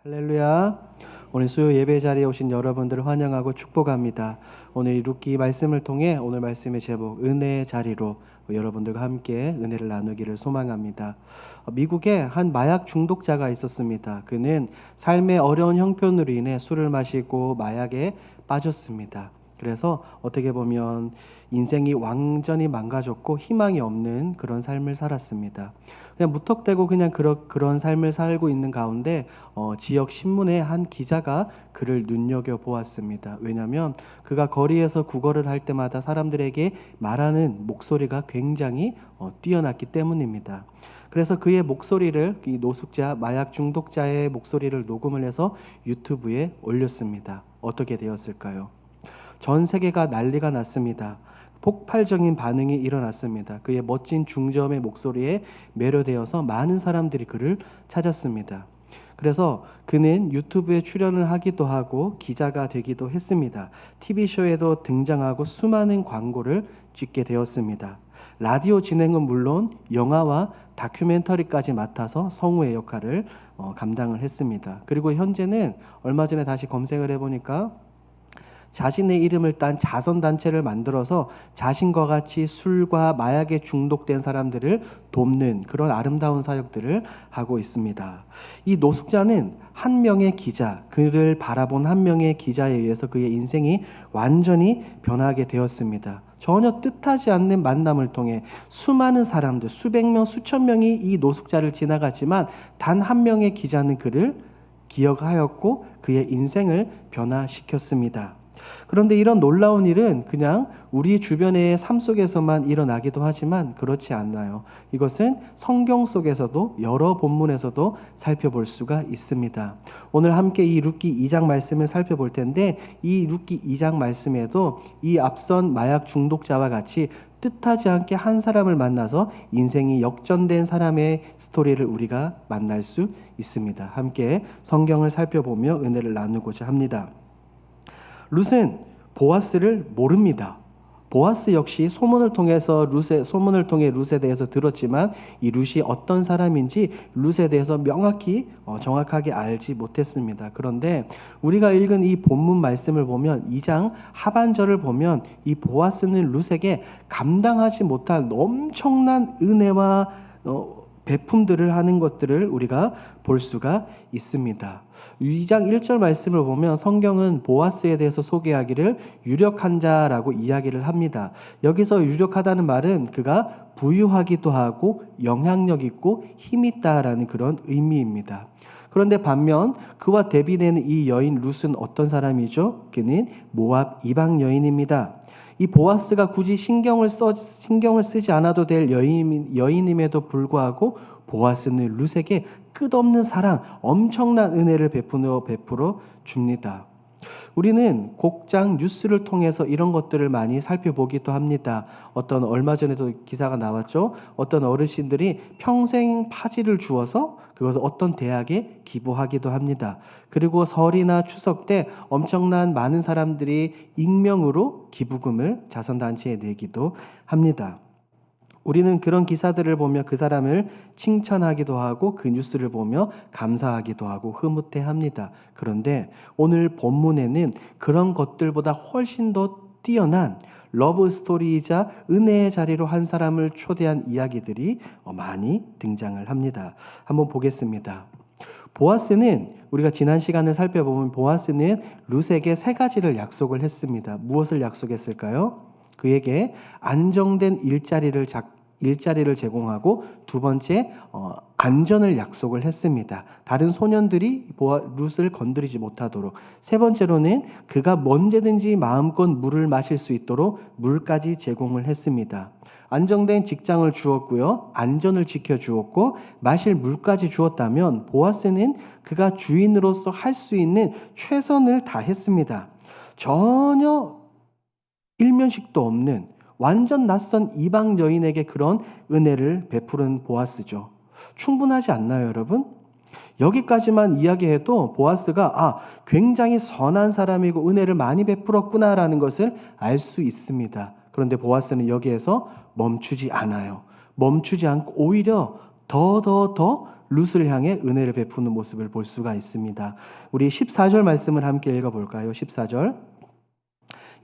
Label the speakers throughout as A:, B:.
A: 할렐루야. 오늘 수요 예배 자리에 오신 여러분들을 환영하고 축복합니다. 오늘 룻기 말씀을 통해 오늘 말씀의 제목 은혜의 자리로 여러분들과 함께 은혜를 나누기를 소망합니다. 미국에 한 마약 중독자가 있었습니다. 그는 삶의 어려운 형편으로 인해 술을 마시고 마약에 빠졌습니다. 그래서 어떻게 보면 인생이 완전히 망가졌고 희망이 없는 그런 삶을 살았습니다. 그냥 무턱대고 그냥 그런 삶을 살고 있는 가운데 지역 신문의 한 기자가 그를 눈여겨 보았습니다. 왜냐하면 그가 거리에서 구걸을 할 때마다 사람들에게 말하는 목소리가 굉장히 뛰어났기 때문입니다. 그래서 그의 목소리를 이 노숙자, 마약 중독자의 목소리를 녹음을 해서 유튜브에 올렸습니다. 어떻게 되었을까요? 전 세계가 난리가 났습니다. 폭발적인 반응이 일어났습니다. 그의 멋진 중저음의 목소리에 매료되어서 많은 사람들이 그를 찾았습니다. 그래서 그는 유튜브에 출연을 하기도 하고 기자가 되기도 했습니다. TV쇼에도 등장하고 수많은 광고를 찍게 되었습니다. 라디오 진행은 물론 영화와 다큐멘터리까지 맡아서 성우의 역할을 감당을 했습니다. 그리고 현재는 얼마 전에 다시 검색을 해보니까 자신의 이름을 딴 자선단체를 만들어서 자신과 같이 술과 마약에 중독된 사람들을 돕는 그런 아름다운 사역들을 하고 있습니다. 이 노숙자는 한 명의 기자, 그를 바라본 한 명의 기자에 의해서 그의 인생이 완전히 변하게 되었습니다. 전혀 뜻하지 않는 만남을 통해 수많은 사람들, 수백 명, 수천 명이 이 노숙자를 지나갔지만 단 한 명의 기자는 그를 기억하였고 그의 인생을 변화시켰습니다. 그런데 이런 놀라운 일은 그냥 우리 주변의 삶 속에서만 일어나기도 하지만 그렇지 않나요? 이것은 성경 속에서도 여러 본문에서도 살펴볼 수가 있습니다. 오늘 함께 이 룻기 2장 말씀을 살펴볼 텐데 이 룻기 2장 말씀에도 이 앞선 마약 중독자와 같이 뜻하지 않게 한 사람을 만나서 인생이 역전된 사람의 스토리를 우리가 만날 수 있습니다. 함께 성경을 살펴보며 은혜를 나누고자 합니다. 룻은 보아스를 모릅니다. 보아스 역시 소문을 통해 룻에 대해서 들었지만 이 룻이 어떤 사람인지 룻에 대해서 명확히 정확하게 알지 못했습니다. 그런데 우리가 읽은 이 본문 말씀을 보면 2장 하반절을 보면 이 보아스는 룻에게 감당하지 못할 엄청난 은혜와 배품들을 하는 것들을 우리가 볼 수가 있습니다. 2장 1절 말씀을 보면 성경은 보아스에 대해서 소개하기를 유력한 자라고 이야기를 합니다. 여기서 유력하다는 말은 그가 부유하기도 하고 영향력 있고 힘 있다라는 그런 의미입니다. 그런데 반면 그와 대비되는 이 여인 룻은 어떤 사람이죠? 그는 모압 이방 여인입니다. 이 보아스가 굳이 신경을 쓰지 않아도 될 여인임에도 불구하고 보아스는 룻에게 끝없는 사랑, 엄청난 은혜를 베풀어 줍니다. 우리는 곡장 뉴스를 통해서 이런 것들을 많이 살펴보기도 합니다. 얼마 전에도 기사가 나왔죠. 어떤 어르신들이 평생 파지를 주어서 그것을 어떤 대학에 기부하기도 합니다. 그리고 설이나 추석 때 엄청난 많은 사람들이 익명으로 기부금을 자선단체에 내기도 합니다. 우리는 그런 기사들을 보며 그 사람을 칭찬하기도 하고 그 뉴스를 보며 감사하기도 하고 흐뭇해합니다. 그런데 오늘 본문에는 그런 것들보다 훨씬 더 뛰어난 러브 스토리이자 은혜의 자리로 한 사람을 초대한 이야기들이 많이 등장을 합니다. 한번 보겠습니다. 보아스는 우리가 지난 시간을 살펴보면 보아스는 룻에게 세 가지를 약속을 했습니다. 무엇을 약속했을까요? 그에게 안정된 일자리를 제공하고 두 번째 안전을 약속을 했습니다. 다른 소년들이 룻을 건드리지 못하도록. 세 번째로는 그가 언제든지 마음껏 물을 마실 수 있도록 물까지 제공을 했습니다. 안정된 직장을 주었고요. 안전을 지켜주었고 마실 물까지 주었다면 보아스는 그가 주인으로서 할 수 있는 최선을 다했습니다. 전혀 일면식도 없는 완전 낯선 이방 여인에게 그런 은혜를 베푸는 보아스죠. 충분하지 않나요, 여러분? 여기까지만 이야기해도 보아스가 굉장히 선한 사람이고 은혜를 많이 베풀었구나라는 것을 알 수 있습니다. 그런데 보아스는 여기에서 멈추지 않아요. 멈추지 않고 오히려 더 룻을 향해 은혜를 베푸는 모습을 볼 수가 있습니다. 우리 14절 말씀을 함께 읽어볼까요? 14절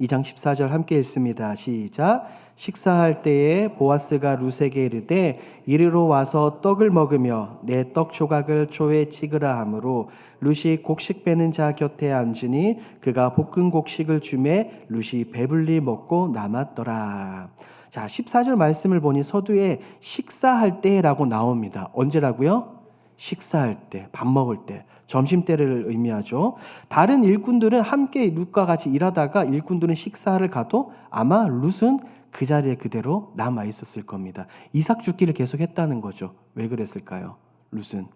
A: 2장 14절 함께 읽습니다. 시작. 식사할 때에 보아스가 룻에게 이르되 이리로 와서 떡을 먹으며 내 떡 조각을 초에 찍으라 하므로 룻이 곡식 빼는 자 곁에 앉으니 그가 볶은 곡식을 주매 룻이 배불리 먹고 남았더라. 자, 14절 말씀을 보니 서두에 식사할 때라고 나옵니다. 언제라고요? 식사할 때, 밥 먹을 때, 점심때를 의미하죠. 다른 일꾼들은 함께 룻과 같이 일하다가 일꾼들은 식사를 가도 아마 룻은 그 자리에 그대로 남아 있었을 겁니다. 이삭 죽기를 계속했다는 거죠. 왜 그랬을까요? 룻은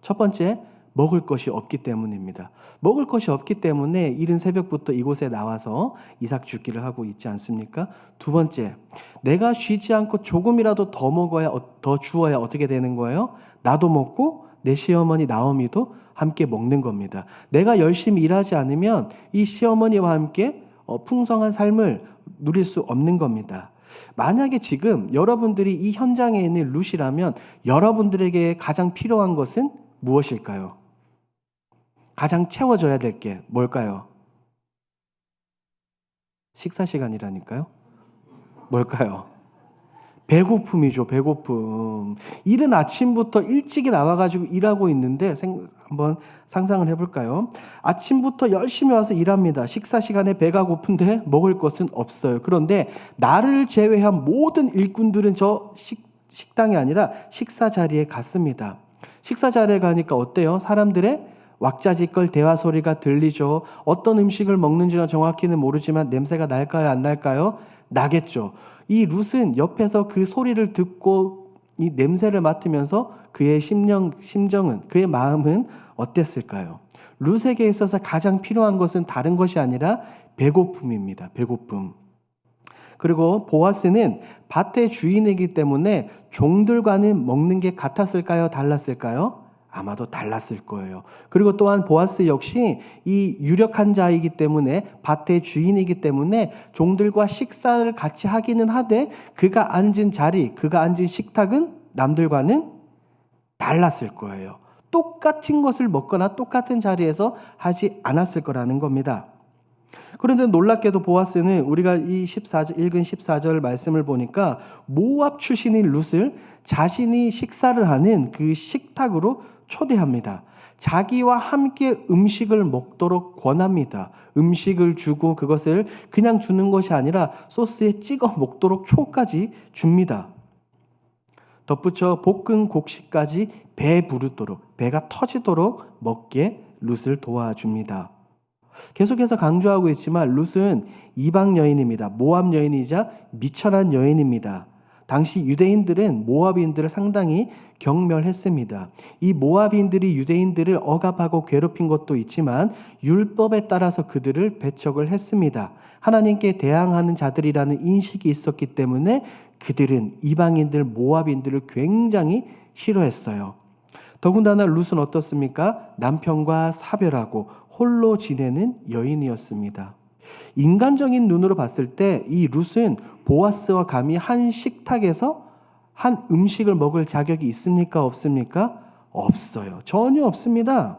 A: 첫 번째, 먹을 것이 없기 때문입니다. 먹을 것이 없기 때문에 이른 새벽부터 이곳에 나와서 이삭 죽기를 하고 있지 않습니까? 두 번째, 내가 쉬지 않고 조금이라도 더 먹어야, 더 주어야 어떻게 되는 거예요? 나도 먹고 내 시어머니 나오미도 함께 먹는 겁니다. 내가 열심히 일하지 않으면 이 시어머니와 함께 풍성한 삶을 누릴 수 없는 겁니다. 만약에 지금 여러분들이 이 현장에 있는 룻이라면 여러분들에게 가장 필요한 것은 무엇일까요? 가장 채워져야 될 게 뭘까요? 식사 시간이라니까요. 뭘까요? 배고픔이죠. 배고픔. 이른 아침부터 일찍이 나와가지고 일하고 있는데 한번 상상을 해볼까요? 아침부터 열심히 와서 일합니다. 식사 시간에 배가 고픈데 먹을 것은 없어요. 그런데 나를 제외한 모든 일꾼들은 저 식당이 아니라 식사 자리에 갔습니다. 식사 자리에 가니까 어때요? 사람들의 왁자지껄 대화 소리가 들리죠. 어떤 음식을 먹는지는 정확히는 모르지만 냄새가 날까요? 안 날까요? 나겠죠. 이 룻은 옆에서 그 소리를 듣고 이 냄새를 맡으면서 그의 심정은, 그의 마음은 어땠을까요? 룻에게 있어서 가장 필요한 것은 다른 것이 아니라 배고픔입니다. 배고픔. 그리고 보아스는 밭의 주인이기 때문에 종들과는 먹는 게 같았을까요? 달랐을까요? 아마도 달랐을 거예요. 그리고 또한 보아스 역시 이 유력한 자이기 때문에 밭의 주인이기 때문에 종들과 식사를 같이 하기는 하되 그가 앉은 자리, 그가 앉은 식탁은 남들과는 달랐을 거예요. 똑같은 것을 먹거나 똑같은 자리에서 하지 않았을 거라는 겁니다. 그런데 놀랍게도 보아스는 우리가 이 읽은 14절 말씀을 보니까 모압 출신인 룻을 자신이 식사를 하는 그 식탁으로 초대합니다. 자기와 함께 음식을 먹도록 권합니다. 음식을 주고 그것을 그냥 주는 것이 아니라 소스에 찍어 먹도록 초까지 줍니다. 덧붙여 볶은 곡식까지 배부르도록, 배가 터지도록 먹게 룻을 도와줍니다. 계속해서 강조하고 있지만 룻은 이방 여인입니다. 모압 여인이자 미천한 여인입니다. 당시 유대인들은 모압인들을 상당히 경멸했습니다. 이 모압인들이 유대인들을 억압하고 괴롭힌 것도 있지만 율법에 따라서 그들을 배척을 했습니다. 하나님께 대항하는 자들이라는 인식이 있었기 때문에 그들은 이방인들, 모압인들을 굉장히 싫어했어요. 더군다나 룻은 어떻습니까? 남편과 사별하고 홀로 지내는 여인이었습니다. 인간적인 눈으로 봤을 때 이 룻은 보아스와 감히 한 식탁에서 한 음식을 먹을 자격이 있습니까? 없습니까? 없어요. 전혀 없습니다.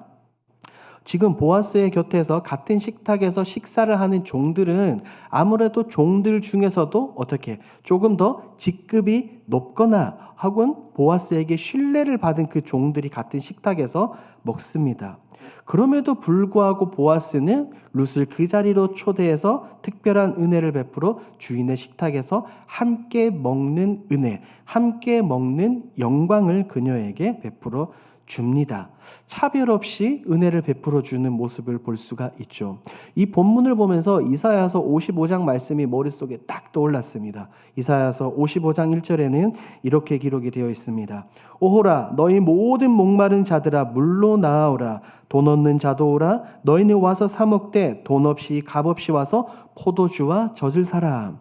A: 지금 보아스의 곁에서 같은 식탁에서 식사를 하는 종들은 아무래도 종들 중에서도 어떻게 조금 더 직급이 높거나 혹은 보아스에게 신뢰를 받은 그 종들이 같은 식탁에서 먹습니다. 그럼에도 불구하고 보아스는 룻을 그 자리로 초대해서 특별한 은혜를 베풀어 주인의 식탁에서 함께 먹는 은혜, 함께 먹는 영광을 그녀에게 베풀어 줍니다. 차별 없이 은혜를 베풀어 주는 모습을 볼 수가 있죠. 이 본문을 보면서 이사야서 55장 말씀이 머릿속에 딱 떠올랐습니다. 이사야서 55장 1절에는 이렇게 기록이 되어 있습니다. 오호라 너희 모든 목마른 자들아 물로 나아오라. 돈 없는 자도 오라. 너희는 와서 사 먹되 돈 없이 값 없이 와서 포도주와 젖을 사라.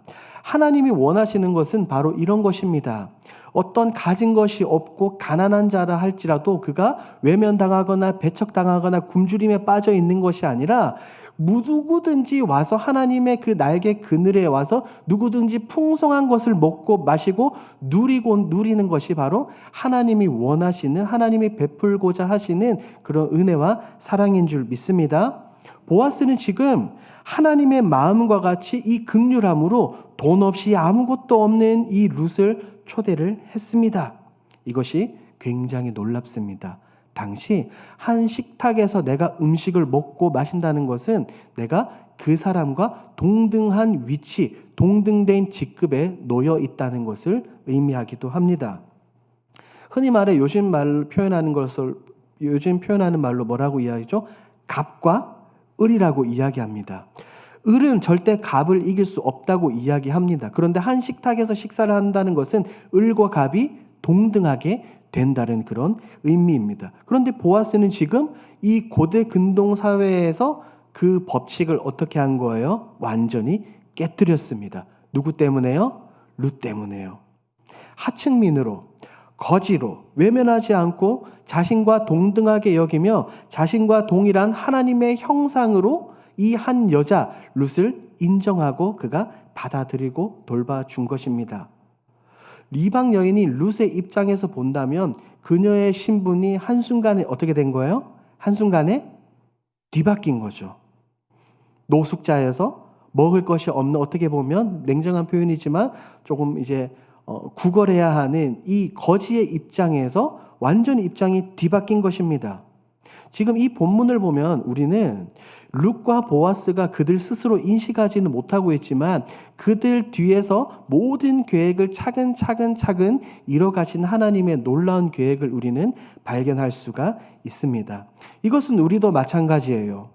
A: 하나님이 원하시는 것은 바로 이런 것입니다. 어떤 가진 것이 없고 가난한 자라 할지라도 그가 외면당하거나 배척당하거나 굶주림에 빠져 있는 것이 아니라 누구든지 와서 하나님의 그 날개 그늘에 와서 누구든지 풍성한 것을 먹고 마시고 누리는 것이 바로 하나님이 원하시는, 하나님이 베풀고자 하시는 그런 은혜와 사랑인 줄 믿습니다. 보아스는 지금 하나님의 마음과 같이 이 긍휼함으로 돈 없이 아무것도 없는 이 룻을 초대를 했습니다. 이것이 굉장히 놀랍습니다. 당시 한 식탁에서 내가 음식을 먹고 마신다는 것은 내가 그 사람과 동등한 위치, 동등된 직급에 놓여 있다는 것을 의미하기도 합니다. 흔히 말해 요즘 표현하는 말로 뭐라고 이야기하죠? 갑과 을이라고 이야기합니다. 을은 절대 갑을 이길 수 없다고 이야기합니다. 그런데 한 식탁에서 식사를 한다는 것은 을과 갑이 동등하게 된다는 그런 의미입니다. 그런데 보아스는 지금 이 고대 근동 사회에서 그 법칙을 어떻게 한 거예요? 완전히 깨뜨렸습니다. 누구 때문에요? 룻 때문에요. 하층민으로, 거지로, 외면하지 않고 자신과 동등하게 여기며 자신과 동일한 하나님의 형상으로 이 한 여자 룻을 인정하고 그가 받아들이고 돌봐준 것입니다. 이방 여인이 룻의 입장에서 본다면 그녀의 신분이 한순간에 어떻게 된 거예요? 한순간에 뒤바뀐 거죠. 노숙자에서 먹을 것이 없는, 어떻게 보면 냉정한 표현이지만 조금 이제 구걸해야 하는 이 거지의 입장에서 완전히 입장이 뒤바뀐 것입니다. 지금 이 본문을 보면 우리는 룻과 보아스가 그들 스스로 인식하지는 못하고 있지만 그들 뒤에서 모든 계획을 차근차근 이뤄가신 하나님의 놀라운 계획을 우리는 발견할 수가 있습니다. 이것은 우리도 마찬가지예요.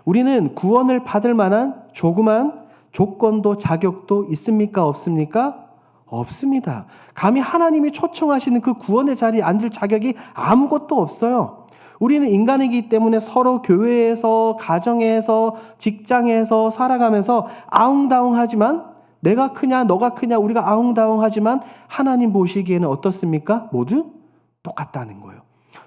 A: 우리는 구원을 받을 만한 조그만 조건도 자격도 있습니까? 없습니까? 없습니다. 감히 하나님이 초청하시는 그 구원의 자리에 앉을 자격이 아무것도 없어요. 우리는 인간이기 때문에 서로 교회에서, 가정에서, 직장에서 살아가면서 아웅다웅하지만 내가 크냐 너가 크냐 우리가 아웅다웅하지만 하나님 보시기에는 어떻습니까? 모두 똑같다는 거예요.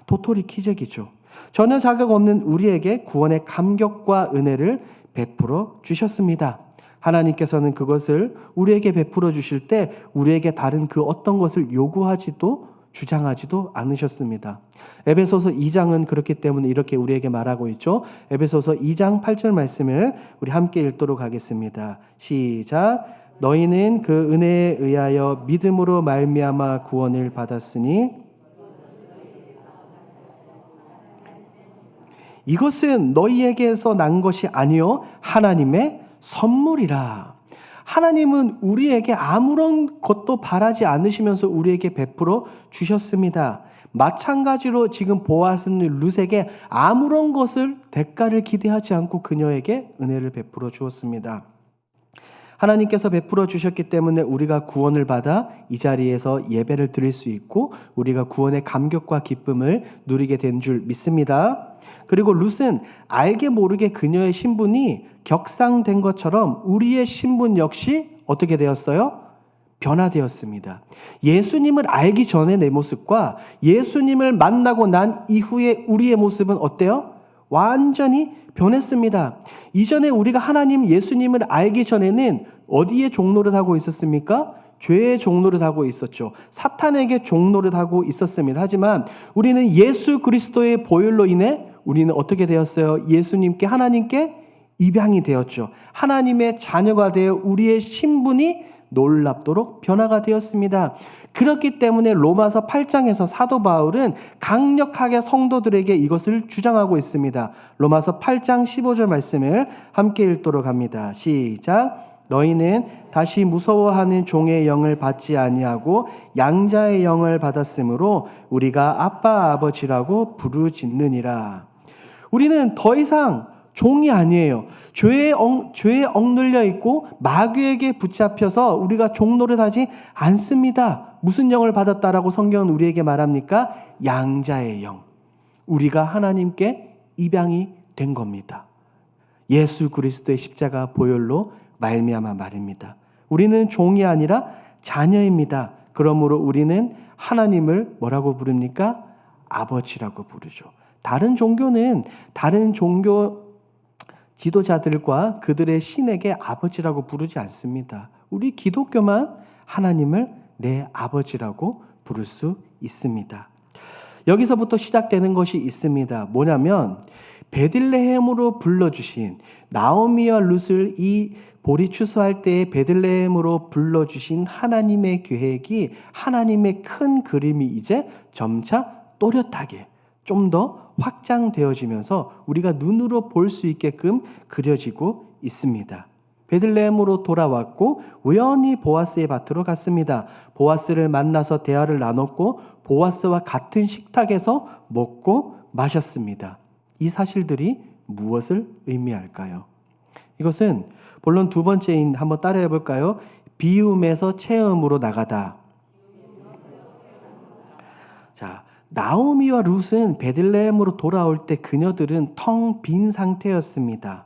A: 도토리 키재기죠. 전혀 자격 없는 우리에게 구원의 감격과 은혜를 베풀어 주셨습니다. 하나님께서는 그것을 우리에게 베풀어 주실 때 우리에게 다른 그 어떤 것을 요구하지도 주장하지도 않으셨습니다. 에베소서 2장은 그렇기 때문에 이렇게 우리에게 말하고 있죠. 에베소서 2장 8절 말씀을 우리 함께 읽도록 하겠습니다. 시작. 너희는 그 은혜에 의하여 믿음으로 말미암아 구원을 받았으니 이것은 너희에게서 난 것이 아니요 하나님의 선물이라. 하나님은 우리에게 아무런 것도 바라지 않으시면서 우리에게 베풀어 주셨습니다. 마찬가지로 지금 보아스는 룻에게 아무런 것을 대가를 기대하지 않고 그녀에게 은혜를 베풀어 주었습니다. 하나님께서 베풀어 주셨기 때문에 우리가 구원을 받아 이 자리에서 예배를 드릴 수 있고 우리가 구원의 감격과 기쁨을 누리게 된 줄 믿습니다. 그리고 룻은 알게 모르게 그녀의 신분이 격상된 것처럼 우리의 신분 역시 어떻게 되었어요? 변화되었습니다. 예수님을 알기 전에 내 모습과 예수님을 만나고 난 이후에 우리의 모습은 어때요? 완전히 변했습니다. 이전에 우리가 하나님 예수님을 알기 전에는 어디에 종노릇하고 있었습니까? 죄의 종노릇하고 있었죠. 사탄에게 종노릇하고 있었습니다. 하지만 우리는 예수 그리스도의 보혈로 인해 우리는 어떻게 되었어요? 예수님께, 하나님께 입양이 되었죠. 하나님의 자녀가 되어 우리의 신분이 놀랍도록 변화가 되었습니다. 그렇기 때문에 로마서 8장에서 사도 바울은 강력하게 성도들에게 이것을 주장하고 있습니다. 로마서 8장 15절 말씀을 함께 읽도록 합니다. 시작. 너희는 다시 무서워하는 종의 영을 받지 아니하고 양자의 영을 받았으므로 우리가 아빠 아버지라고 부르짖느니라. 우리는 더 이상 종이 아니에요. 죄에 억눌려 있고 마귀에게 붙잡혀서 우리가 종노릇하지 않습니다. 무슨 영을 받았다라고 성경은 우리에게 말합니까? 양자의 영. 우리가 하나님께 입양이 된 겁니다. 예수 그리스도의 십자가 보혈로 말미암아 말입니다. 우리는 종이 아니라 자녀입니다. 그러므로 우리는 하나님을 뭐라고 부릅니까? 아버지라고 부르죠. 다른 종교는 지도자들과 그들의 신에게 아버지라고 부르지 않습니다. 우리 기독교만 하나님을 내 아버지라고 부를 수 있습니다. 여기서부터 시작되는 것이 있습니다. 뭐냐면 베들레헴으로 불러주신 나오미와 룻을 이 보리 추수할 때에 베들레헴으로 불러주신 하나님의 계획이, 하나님의 큰 그림이 이제 점차 또렷하게 좀 더 확장되어지면서 우리가 눈으로 볼 수 있게끔 그려지고 있습니다. 베들레헴으로 돌아왔고 우연히 보아스의 밭으로 갔습니다. 보아스를 만나서 대화를 나눴고 보아스와 같은 식탁에서 먹고 마셨습니다. 이 사실들이 무엇을 의미할까요? 이것은 본론 두 번째인, 한번 따라해 볼까요? 비움에서 체험으로 나가다. 자, 나오미와 룻은 베들레헴으로 돌아올 때 그녀들은 텅 빈 상태였습니다.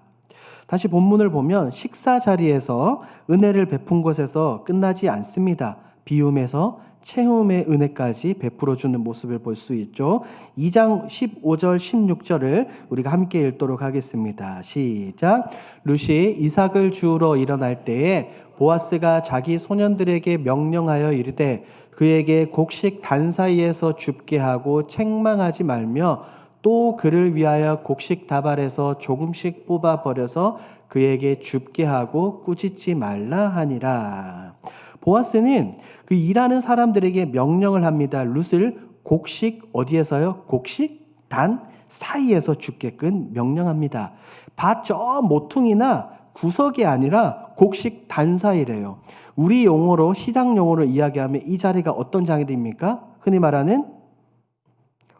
A: 다시 본문을 보면 식사 자리에서 은혜를 베푼 것에서 끝나지 않습니다. 비움에서 체험의 은혜까지 베풀어주는 모습을 볼 수 있죠. 2장 15절 16절을 우리가 함께 읽도록 하겠습니다. 시작. 룻이 이삭을 주우러 일어날 때에 보아스가 자기 소년들에게 명령하여 이르되 그에게 곡식 단 사이에서 줍게 하고 책망하지 말며 또 그를 위하여 곡식 다발에서 조금씩 뽑아 버려서 그에게 줍게 하고 꾸짖지 말라 하니라. 보아스는 그 일하는 사람들에게 명령을 합니다. 룻을 곡식 어디에서요? 곡식 단 사이에서 줍게끔 명령합니다. 밭 저 모퉁이나 구석이 아니라 곡식 단 사이래요. 우리 용어로, 시장 용어로 이야기하면 이 자리가 어떤 자리입니까? 흔히 말하는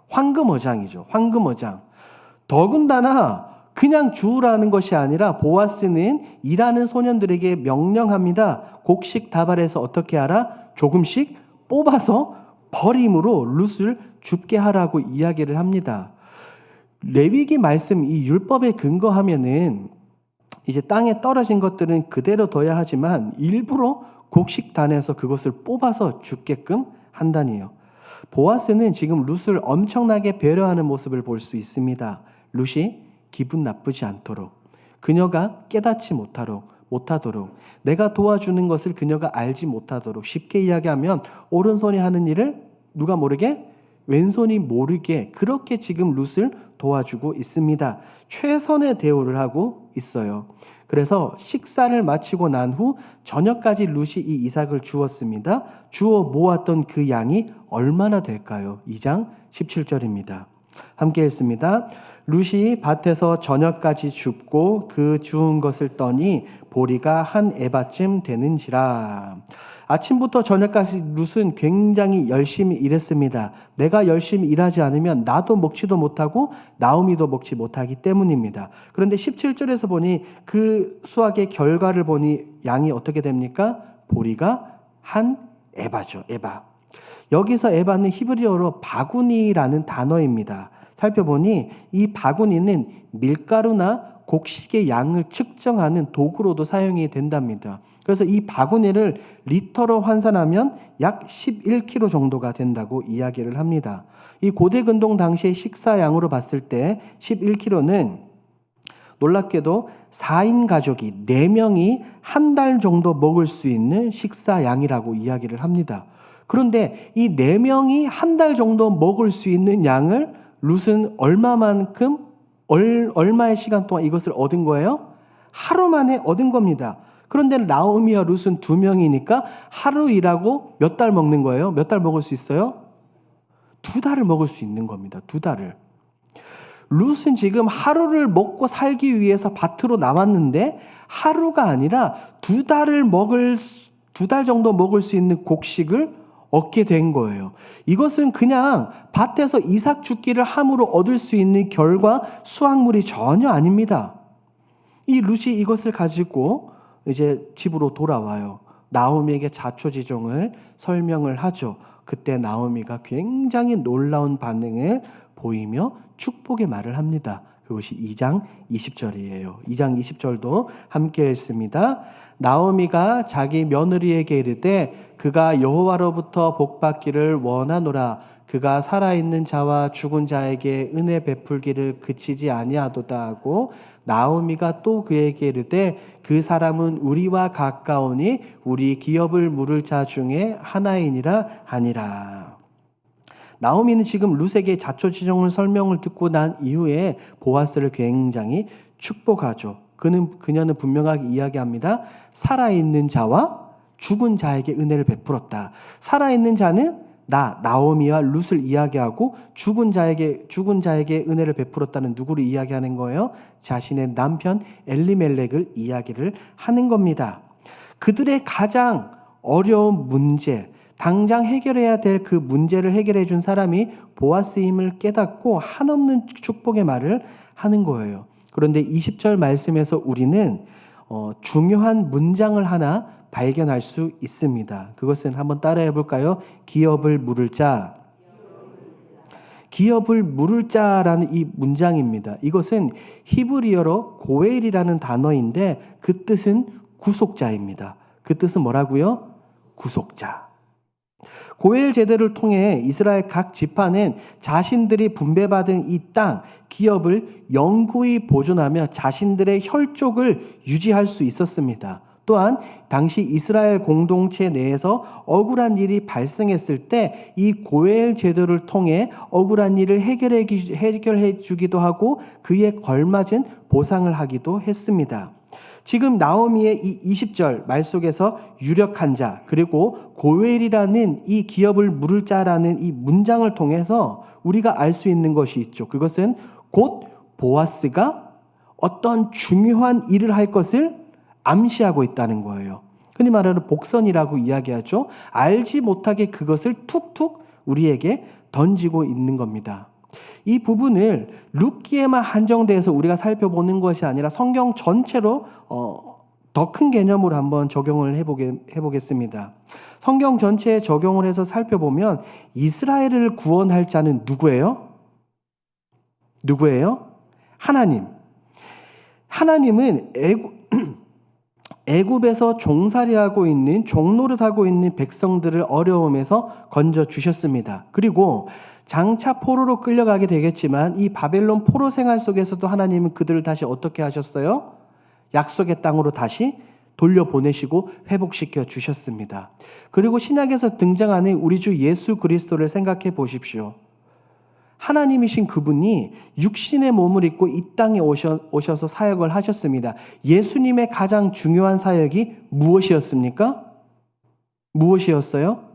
A: 황금어장이죠. 황금어장. 더군다나 그냥 주우라는 것이 아니라 보아스는 일하는 소년들에게 명령합니다. 곡식 다발에서 어떻게 하라? 조금씩 뽑아서 버림으로 룻을 줍게 하라고 이야기를 합니다. 레위기 말씀, 이 율법에 근거하면은 이제 땅에 떨어진 것들은 그대로 둬야 하지만 일부러 곡식단에서 그것을 뽑아서 줍게끔 한다니요. 보아스는 지금 룻을 엄청나게 배려하는 모습을 볼 수 있습니다. 룻이 기분 나쁘지 않도록, 그녀가 깨닫지 못하도록, 내가 도와주는 것을 그녀가 알지 못하도록, 쉽게 이야기하면 오른손이 하는 일을 누가 모르게, 왼손이 모르게 그렇게 지금 룻을 도와주고 있습니다. 최선의 대우를 하고 있어요. 그래서 식사를 마치고 난 후 저녁까지 룻이 이 이삭을 주었습니다. 주어 모았던 그 양이 얼마나 될까요? 2장 17절입니다. 함께 읽습니다. 룻이 밭에서 저녁까지 줍고 그 주운 것을 떠니 보리가 한 에바쯤 되는지라. 아침부터 저녁까지 룻은 굉장히 열심히 일했습니다. 내가 열심히 일하지 않으면 나도 먹지도 못하고 나오미도 먹지 못하기 때문입니다. 그런데 17절에서 보니 그 수확의 결과를 보니 양이 어떻게 됩니까? 보리가 한 에바죠. 에바. 여기서 에바는 히브리어로 바구니라는 단어입니다. 살펴보니 이 바구니는 밀가루나 곡식의 양을 측정하는 도구로도 사용이 된답니다. 그래서 이 바구니를 리터로 환산하면 약 11kg 정도가 된다고 이야기를 합니다. 이 고대 근동 당시의 식사양으로 봤을 때 11kg는 놀랍게도 4인 가족이 4명이 한 달 정도 먹을 수 있는 식사양이라고 이야기를 합니다. 그런데 이 4명이 한 달 정도 먹을 수 있는 양을 룻은 얼마만큼, 얼마의 시간 동안 이것을 얻은 거예요? 하루 만에 얻은 겁니다. 그런데 나오미와 룻은 2명이니까 하루 일하고 몇 달 먹는 거예요? 몇 달 먹을 수 있어요? 2달을 먹을 수 있는 겁니다. 2달을. 룻은 지금 하루를 먹고 살기 위해서 밭으로 나왔는데 하루가 아니라 2달 정도 먹을 수 있는 곡식을 얻게 된 거예요. 이것은 그냥 밭에서 이삭 죽기를 함으로 얻을 수 있는 결과 수확물이 전혀 아닙니다. 이 룻이 이것을 가지고 이제 집으로 돌아와요. 나오미에게 자초지종을 설명을 하죠. 그때 나오미가 굉장히 놀라운 반응을 보이며 축복의 말을 합니다. 그것이 2장 20절이에요. 2장 20절도 함께 읽습니다. 나오미가 자기 며느리에게 이르되 그가 여호와로부터 복받기를 원하노라. 그가 살아있는 자와 죽은 자에게 은혜 베풀기를 그치지 아니하도다 하고 나오미가 또 그에게 이르되 그 사람은 우리와 가까우니 우리 기업을 물을 자 중에 하나이니라 하니라. 나오미는 지금 룻에게 자초지종을 설명을 듣고 난 이후에 보아스를 굉장히 축복하죠. 그녀는 분명하게 이야기합니다. 살아있는 자와 죽은 자에게 은혜를 베풀었다. 살아있는 자는 나오미와 룻을 이야기하고 죽은 자에게 은혜를 베풀었다는 누구를 이야기하는 거예요? 자신의 남편 엘리멜렉을 이야기를 하는 겁니다. 그들의 가장 어려운 문제, 당장 해결해야 될 그 문제를 해결해 준 사람이 보아스임을 깨닫고 한없는 축복의 말을 하는 거예요. 그런데 20절 말씀에서 우리는 중요한 문장을 하나 발견할 수 있습니다. 그것은 한번 따라해 볼까요? 기업을 물을 자. 기업을 물을 자라는 이 문장입니다. 이것은 히브리어로 고엘이라는 단어인데 그 뜻은 구속자입니다. 그 뜻은 뭐라고요? 구속자. 고엘 제도를 통해 이스라엘 각 지파는 자신들이 분배받은 이 땅, 기업을 영구히 보존하며 자신들의 혈족을 유지할 수 있었습니다. 또한 당시 이스라엘 공동체 내에서 억울한 일이 발생했을 때 이 고엘 제도를 통해 억울한 일을 해결해 주기도 하고 그에 걸맞은 보상을 하기도 했습니다. 지금 나오미의 이 20절 말 속에서 유력한 자 그리고 고엘이라는 이 기업을 물을 자라는 이 문장을 통해서 우리가 알 수 있는 것이 있죠. 그것은 곧 보아스가 어떤 중요한 일을 할 것을 암시하고 있다는 거예요. 흔히 말하는 복선이라고 이야기하죠. 알지 못하게 그것을 툭툭 우리에게 던지고 있는 겁니다. 이 부분을 룻기에만 한정돼서 우리가 살펴보는 것이 아니라 성경 전체로 더 큰 개념으로 한번 적용을 해보겠습니다. 성경 전체에 적용을 해서 살펴보면 이스라엘을 구원할 자는 누구예요? 누구예요? 하나님. 하나님은 애굽에서 종살이하고 있는 종노릇하고 있는 백성들을 어려움에서 건져 주셨습니다. 그리고 장차 포로로 끌려가게 되겠지만 이 바벨론 포로 생활 속에서도 하나님은 그들을 다시 어떻게 하셨어요? 약속의 땅으로 다시 돌려보내시고 회복시켜 주셨습니다. 그리고 신약에서 등장하는 우리 주 예수 그리스도를 생각해 보십시오. 하나님이신 그분이 육신의 몸을 입고 이 땅에 오셔서 사역을 하셨습니다. 예수님의 가장 중요한 사역이 무엇이었습니까? 무엇이었어요?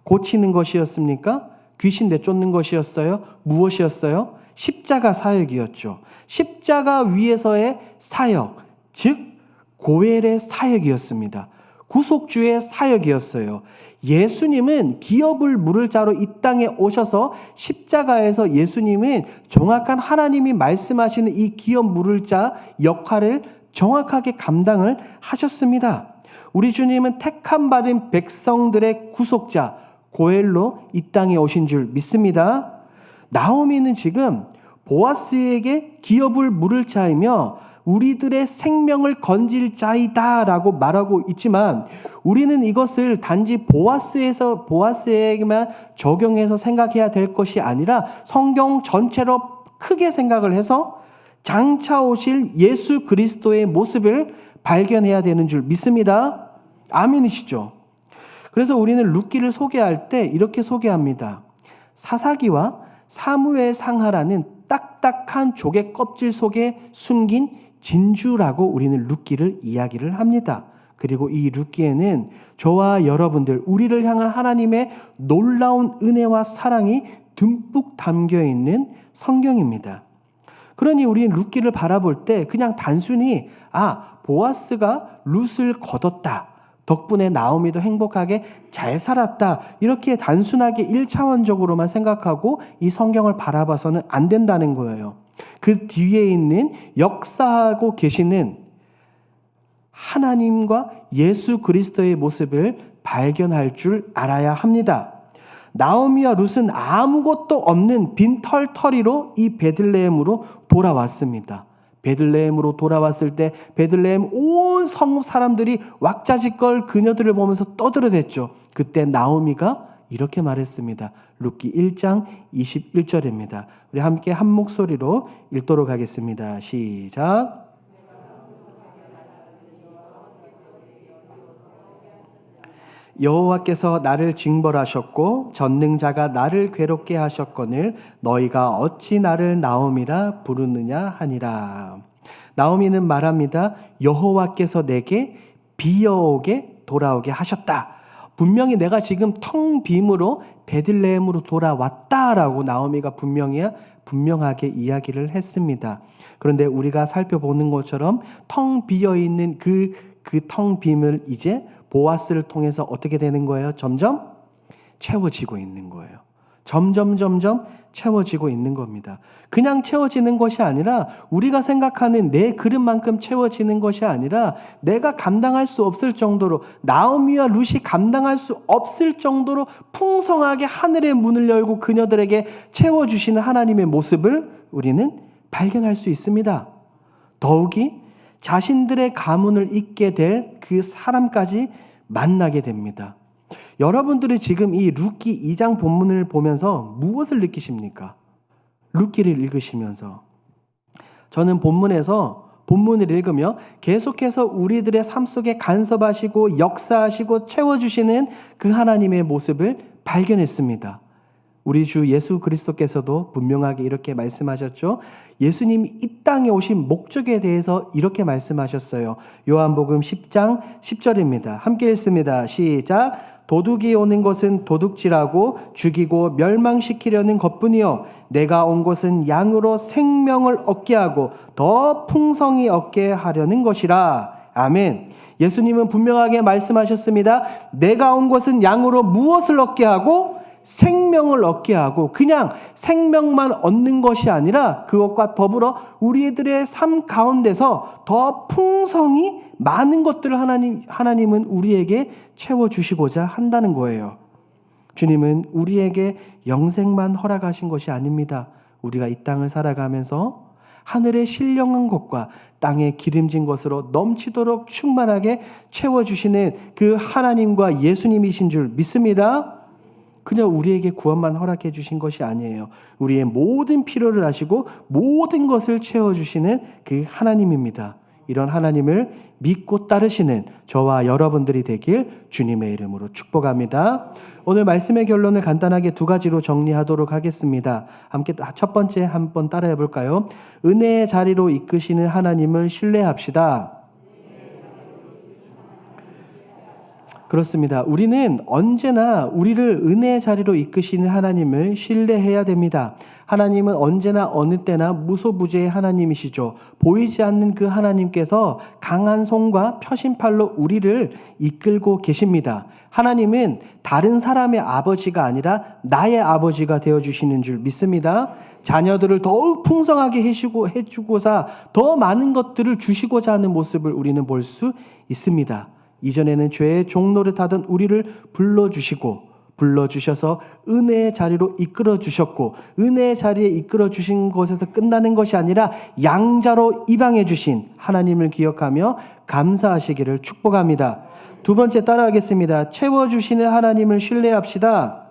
A: 고치는 것이었습니까? 귀신 내쫓는 것이었어요? 무엇이었어요? 십자가 사역이었죠. 십자가 위에서의 사역, 즉 고엘의 사역이었습니다. 구속주의 사역이었어요. 예수님은 기업을 물을 자로 이 땅에 오셔서 십자가에서 예수님은 정확한 하나님이 말씀하시는 이 기업 물을 자 역할을 정확하게 감당을 하셨습니다. 우리 주님은 택함 받은 백성들의 구속자 고엘로 이 땅에 오신 줄 믿습니다. 나오미는 지금 보아스에게 기업을 물을 자이며 우리들의 생명을 건질 자이다 라고 말하고 있지만 우리는 이것을 단지 보아스에게만 적용해서 생각해야 될 것이 아니라 성경 전체로 크게 생각을 해서 장차 오실 예수 그리스도의 모습을 발견해야 되는 줄 믿습니다. 아멘이시죠? 그래서 우리는 룻기를 소개할 때 이렇게 소개합니다. 사사기와 사무엘 상하라는 딱딱한 조개 껍질 속에 숨긴 진주라고 우리는 룻기를 이야기를 합니다. 그리고 이 룻기에는 저와 여러분들, 우리를 향한 하나님의 놀라운 은혜와 사랑이 듬뿍 담겨 있는 성경입니다. 그러니 우리는 룻기를 바라볼 때 그냥 단순히 보아스가 룻을 거뒀다. 덕분에 나오미도 행복하게 잘 살았다. 이렇게 단순하게 1차원적으로만 생각하고 이 성경을 바라봐서는 안 된다는 거예요. 그 뒤에 있는 역사하고 계시는 하나님과 예수 그리스도의 모습을 발견할 줄 알아야 합니다. 나오미와 룻은 아무것도 없는 빈털터리로 이 베들레헴으로 돌아왔습니다. 베들레헴으로 돌아왔을 때 베들레헴 온 성읍 사람들이 왁자지껄 그녀들을 보면서 떠들어댔죠. 그때 나오미가 이렇게 말했습니다. 룻기 1장 21절입니다. 우리 함께 한 목소리로 읽도록 하겠습니다. 시작. 여호와께서 나를 징벌하셨고 전능자가 나를 괴롭게 하셨거늘 너희가 어찌 나를 나옴이라 부르느냐 하니라. 나오미는 말합니다. 여호와께서 내게 비어오게 돌아오게 하셨다. 분명히 내가 지금 텅 빔으로 베들레헴으로 돌아왔다라고 나오미가 분명하게 이야기를 했습니다. 그런데 우리가 살펴보는 것처럼 텅 비어있는 그 텅 빔을 이제 보아스를 통해서 어떻게 되는 거예요? 점점 채워지고 있는 거예요. 점점 채워지고 있는 겁니다. 그냥 채워지는 것이 아니라 우리가 생각하는 내 그릇만큼 채워지는 것이 아니라 내가 감당할 수 없을 정도로 나오미와 룻이 감당할 수 없을 정도로 풍성하게 하늘의 문을 열고 그녀들에게 채워주시는 하나님의 모습을 우리는 발견할 수 있습니다. 더욱이 자신들의 가문을 잇게 될 그 사람까지 만나게 됩니다. 여러분들이 지금 이 룻기 2장 본문을 보면서 무엇을 느끼십니까? 룻기를 읽으시면서 저는 본문을 읽으며 계속해서 우리들의 삶 속에 간섭하시고 역사하시고 채워주시는 그 하나님의 모습을 발견했습니다. 우리 주 예수 그리스도께서도 분명하게 이렇게 말씀하셨죠. 예수님이 이 땅에 오신 목적에 대해서 이렇게 말씀하셨어요. 요한복음 10장 10절입니다. 함께 읽습니다. 시작. 도둑이 오는 것은 도둑질하고 죽이고 멸망시키려는 것뿐이요 내가 온 것은 양으로 생명을 얻게 하고 더 풍성히 얻게 하려는 것이라. 아멘. 예수님은 분명하게 말씀하셨습니다. 내가 온 것은 양으로 무엇을 얻게 하고 생명을 얻게 하고 그냥 생명만 얻는 것이 아니라 그것과 더불어 우리들의 삶 가운데서 더 풍성히 많은 것들을 하나님은 우리에게 채워주시고자 한다는 거예요. 주님은 우리에게 영생만 허락하신 것이 아닙니다. 우리가 이 땅을 살아가면서 하늘의 신령한 것과 땅에 기름진 것으로 넘치도록 충만하게 채워주시는 그 하나님과 예수님이신 줄 믿습니다. 그냥 우리에게 구원만 허락해 주신 것이 아니에요. 우리의 모든 필요를 아시고 모든 것을 채워주시는 그 하나님입니다. 이런 하나님을 믿고 따르시는 저와 여러분들이 되길 주님의 이름으로 축복합니다. 오늘 말씀의 결론을 간단하게 두 가지로 정리하도록 하겠습니다. 함께 첫 번째 한번 따라해 볼까요? 은혜의 자리로 이끄시는 하나님을 신뢰합시다. 그렇습니다. 우리는 언제나 우리를 은혜의 자리로 이끄시는 하나님을 신뢰해야 됩니다. 하나님은 언제나 어느 때나 무소부재의 하나님이시죠. 보이지 않는 그 하나님께서 강한 손과 펴신 팔로 우리를 이끌고 계십니다. 하나님은 다른 사람의 아버지가 아니라 나의 아버지가 되어주시는 줄 믿습니다. 자녀들을 더욱 풍성하게 해주고자 더 많은 것들을 주시고자 하는 모습을 우리는 볼 수 있습니다. 이전에는 죄의 종노릇하던 우리를 불러주셔서 은혜의 자리로 이끌어주셨고 은혜의 자리에 이끌어주신 것에서 끝나는 것이 아니라 양자로 입양해 주신 하나님을 기억하며 감사하시기를 축복합니다. 두 번째 따라하겠습니다. 채워주시는 하나님을 신뢰합시다.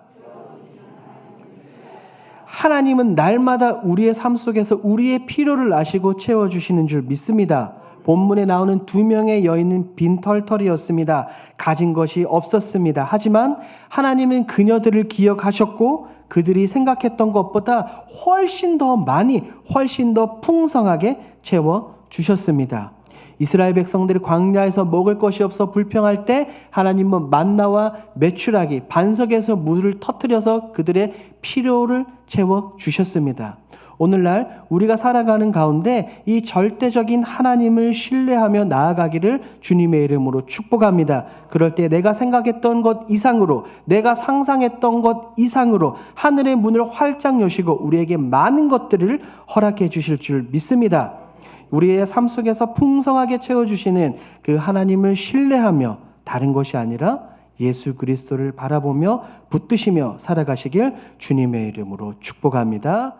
A: 하나님은 날마다 우리의 삶 속에서 우리의 필요를 아시고 채워주시는 줄 믿습니다. 본문에 나오는 두 명의 여인은 빈털털이었습니다. 가진 것이 없었습니다. 하지만 하나님은 그녀들을 기억하셨고 그들이 생각했던 것보다 훨씬 더 많이, 훨씬 더 풍성하게 채워주셨습니다. 이스라엘 백성들이 광야에서 먹을 것이 없어 불평할 때 하나님은 만나와 메추라기, 반석에서 물을 터뜨려서 그들의 필요를 채워주셨습니다. 오늘날 우리가 살아가는 가운데 이 절대적인 하나님을 신뢰하며 나아가기를 주님의 이름으로 축복합니다. 그럴 때 내가 생각했던 것 이상으로, 내가 상상했던 것 이상으로 하늘의 문을 활짝 여시고 우리에게 많은 것들을 허락해 주실 줄 믿습니다. 우리의 삶 속에서 풍성하게 채워주시는 그 하나님을 신뢰하며 다른 것이 아니라 예수 그리스도를 바라보며 붙드시며 살아가시길 주님의 이름으로 축복합니다.